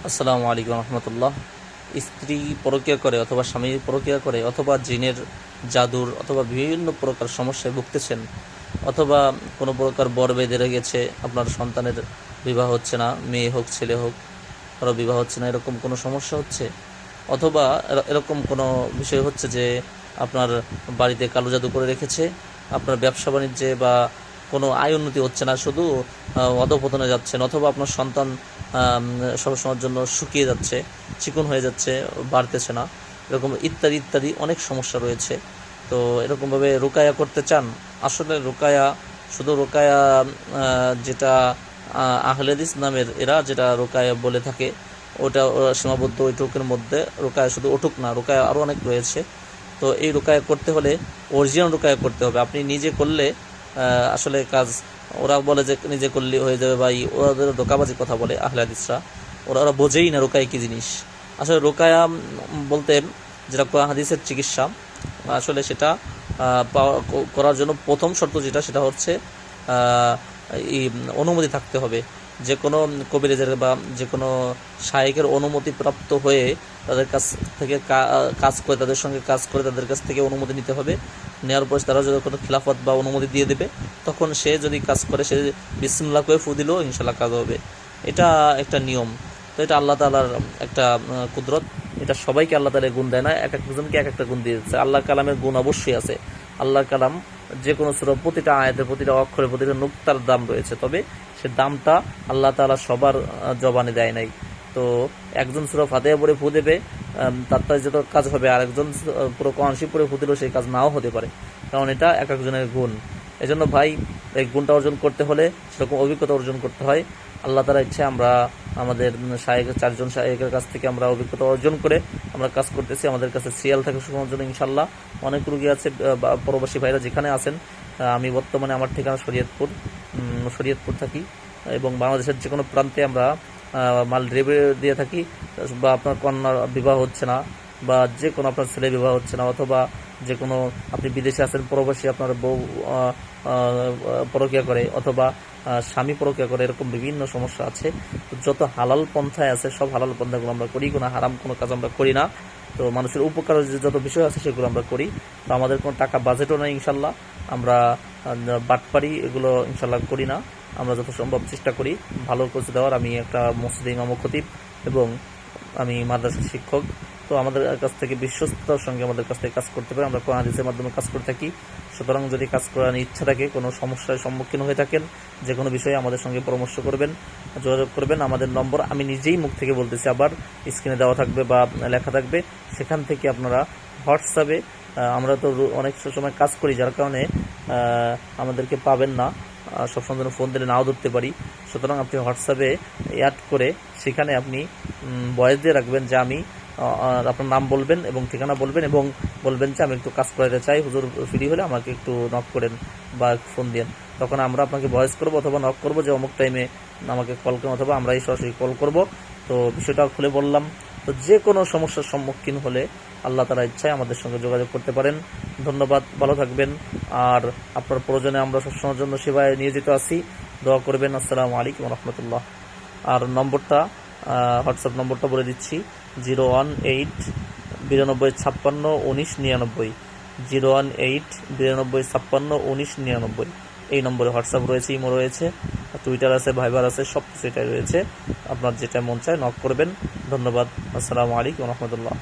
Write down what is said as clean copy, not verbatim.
আসসালামু আলাইকুম রহমতুল্লাহ। স্ত্রী পরকীয়া করে অথবা স্বামী পরকীয়া করে অথবা জিনের জাদুর অথবা বিভিন্ন প্রকার সমস্যায় ভুগতেছেন, অথবা কোনো প্রকার বর বেঁধে গেছে, আপনার সন্তানের বিবাহ হচ্ছে না, মেয়ে হোক ছেলে হোক, কারো বিবাহ হচ্ছে না, এরকম কোনো সমস্যা হচ্ছে, অথবা এরকম কোনো বিষয় হচ্ছে যে আপনার বাড়িতে কালো জাদু করে রেখেছে, আপনার ব্যবসা বাণিজ্যে বা কোনো আয় উন্নতি হচ্ছে না, শুধু অধঃপতনে যাচ্ছেন, অথবা আপনার সন্তান সবসময়ের জন্য শুকিয়ে যাচ্ছে, চিকন হয়ে যাচ্ছে, বাড়তেছে না, এরকম ইত্যাদি ইত্যাদি অনেক সমস্যা রয়েছে। তো এরকমভাবে রুকায়া করতে চান। আসলে রুকায়া, শুধু রুকায়া যেটা আহলে হাদিস নামের এরা যেটা রুকায়া বলে থাকে, ওরা সীমাবদ্ধ ওইটুকুর মধ্যে। রুকায়া শুধু ওটুক না, রুকায়া আরও অনেক রয়েছে। তো এই রুকায়া করতে হলে অরিজিনাল রুকায়া করতে হবে। আপনি নিজে করলে আসলে কাজ, ওরা বলে যে নিজে করলে হয়ে যাবে, বা ওদের ধোঁকাবাজি কথা বলে আহলে হাদিসরা। ওরা বোঝেই না রুকায়া কী জিনিস। আসলে রুকায়া বলতে যেটা কোরআন হাদিসের চিকিৎসা, আসলে সেটা করার জন্য প্রথম শর্ত যেটা, সেটা হচ্ছে এই অনুমতি থাকতে হবে। যে কোনো কবিরাজের বা যে কোনো শায়েকের অনুমতি প্রাপ্ত হয়ে তাদের কাছ থেকে কাজ করে, তাদের সঙ্গে কাজ করে তাদের কাছ থেকে অনুমতি নিতে হবে। নেওয়ার পর তারা যদি কোনো খিলাফত বা অনুমতি দিয়ে দেবে, তখন সে যদি কাজ করে, সে বিসমিল্লাহ করে ফু দিলেও ইনশাল্লাহ কাজ হবে। এটা একটা নিয়ম। তো এটা আল্লাহ তাআলার একটা কুদরত। এটা সবাইকে আল্লাহ তাআলা গুণ দেয় না, এক একজনকে এক একটা গুণ দিয়ে দিচ্ছে। আল্লাহ কালামের গুণ অবশ্যই আছে। আল্লাহর কালাম যে কোনো সূরা, প্রতিটা আয়াতের, প্রতিটা অক্ষরে, প্রতিটা নুক্তার দাম রয়েছে, তবে সে দামটা আল্লাহ তাআলা সবার জবানে দেয় নাই। তো একজন সূরা ফাতিহা পড়ে ফু দেবে, তার যত কাজ হবে, আর একজন পুরো কোরআন শরীফ পড়ে ফু দিলেও সেই কাজ নাও হতে পারে, কারণ এটা এক একজনের গুণ। এজন্য ভাই, এই গুণটা অর্জন করতে হলে সেরকম অভিজ্ঞতা অর্জন করতে হয়। আল্লাহ তাআলার ইচ্ছে আমরা আমাদের চারজন শায়েখের কাছ থেকে আমরা অভিজ্ঞতা অর্জন করে আমরা কাজ করতেছি। আমাদের কাছে সিরিয়াল থাকে সময়ের জন্য ইনশাল্লাহ। অনেক রুগী আছে, প্রবাসী ভাইরা যেখানে আছেন। আমি বর্তমানে আমার ঠিকানা শরীয়তপুর থাকি, এবং বাংলাদেশের যে কোনো প্রান্তে আমরা মাল ডেলিভারি দিয়ে থাকি। বা আপনার কন্যার বিবাহ হচ্ছে না, বা যে কোনো আপনার ছেলে বিবাহ হচ্ছে না, অথবা যে কোনো আপনি বিদেশে আছেন, প্রবাসী, আপনার বউ পরকীয়া করে, অথবা স্বামী পরকীয়া করে, এরকম বিভিন্ন সমস্যা আছে। তো যত হালাল পন্থায় আছে সব হালাল পন্থাগুলো আমরা করি, কোনো হারাম কোনো কাজ আমরা করি না। তো মানুষের উপকারের যে যত বিষয় আছে সেগুলো আমরা করি। তো আমাদের কোনো টাকা বাজেটও নেই ইনশাল্লাহ। আমরা বাটপারি এগুলো ইনশাল্লাহ করি না। আমরা যত সম্ভব চেষ্টা করি ভালো কিছু দেওয়ার। আমি একটা মসজিদে ইমাম ও খতিব, এবং আমি মাদ্রাসার শিক্ষক। তো আমাদের কাছ থেকে বিশ্বস্ততার সঙ্গে আমাদের কাছ থেকে কাজ করতে পারে, আমরা কোরআন হাদিসের মাধ্যমে কাজ করে থাকি। সুতরাং যদি কাজ করার ইচ্ছা থাকে, কোনো সমস্যার সম্মুখীন হয়ে থাকেন, যে কোনো বিষয়ে আমাদের সঙ্গে পরামর্শ করবেন, যোগাযোগ করবেন। আমাদের নম্বর আমি নিজেই মুখ থেকে বলতেছি, আবার স্ক্রিনে দেওয়া থাকবে বা লেখা থাকবে, সেখান থেকে আপনারা হোয়াটসঅ্যাপে, আমরা তো অনেক সময় কাজ করি, যার কারণে আমাদেরকে পাবেন না, সবসময় যেন ফোন দিলে নাও ধরতে পারি। সুতরাং আপনি হোয়াটসঅ্যাপে অ্যাড করে সেখানে আপনি ভয়েস দিয়ে রাখবেন যে আমি, আপনার নাম বলবেন এবং ঠিকানা বলবেন, এবং বলবেন যে আমি একটু কাজ করাতে চাই, হুজুর ফ্রি হলে আমাকে একটু নক করেন বা ফোন দেন। তখন আমরা আপনাকে ভয়েস করবো অথবা নক করবো যে অমুক টাইমে আমাকে কল করেন, অথবা আমরাই সরাসরি কল করব। তো বিষয়টা খুলে বললাম। তো যে কোনো সমস্যার সম্মুখীন হলে আল্লাহ তাআলার ইচ্ছায় আমাদের সঙ্গে যোগাযোগ করতে পারেন। ধন্যবাদ, ভালো থাকবেন। আর আপনার প্রয়োজনে আমরা সবসময়ের জন্য সেবায় নিয়োজিত আছি, দোয়া করবেন। আসসালামু আলাইকুম রহমতুল্লাহ। আর নম্বরটা, হোয়াটসঅ্যাপ নম্বরটা বলে দিচ্ছি, 018 92 56 19 99, 018 92 56 19 99। এই নম্বরে হোয়াটসঅ্যাপ রয়েছে, ইমো রয়েছে, টুইটার আছে, ভাইবার আছে, সব কিছু এটাই রয়েছে। আপনার যেটা মন চায় নক করবেন। ধন্যবাদ। আসসালামু আলাইকুম রহমতুল্লাহ।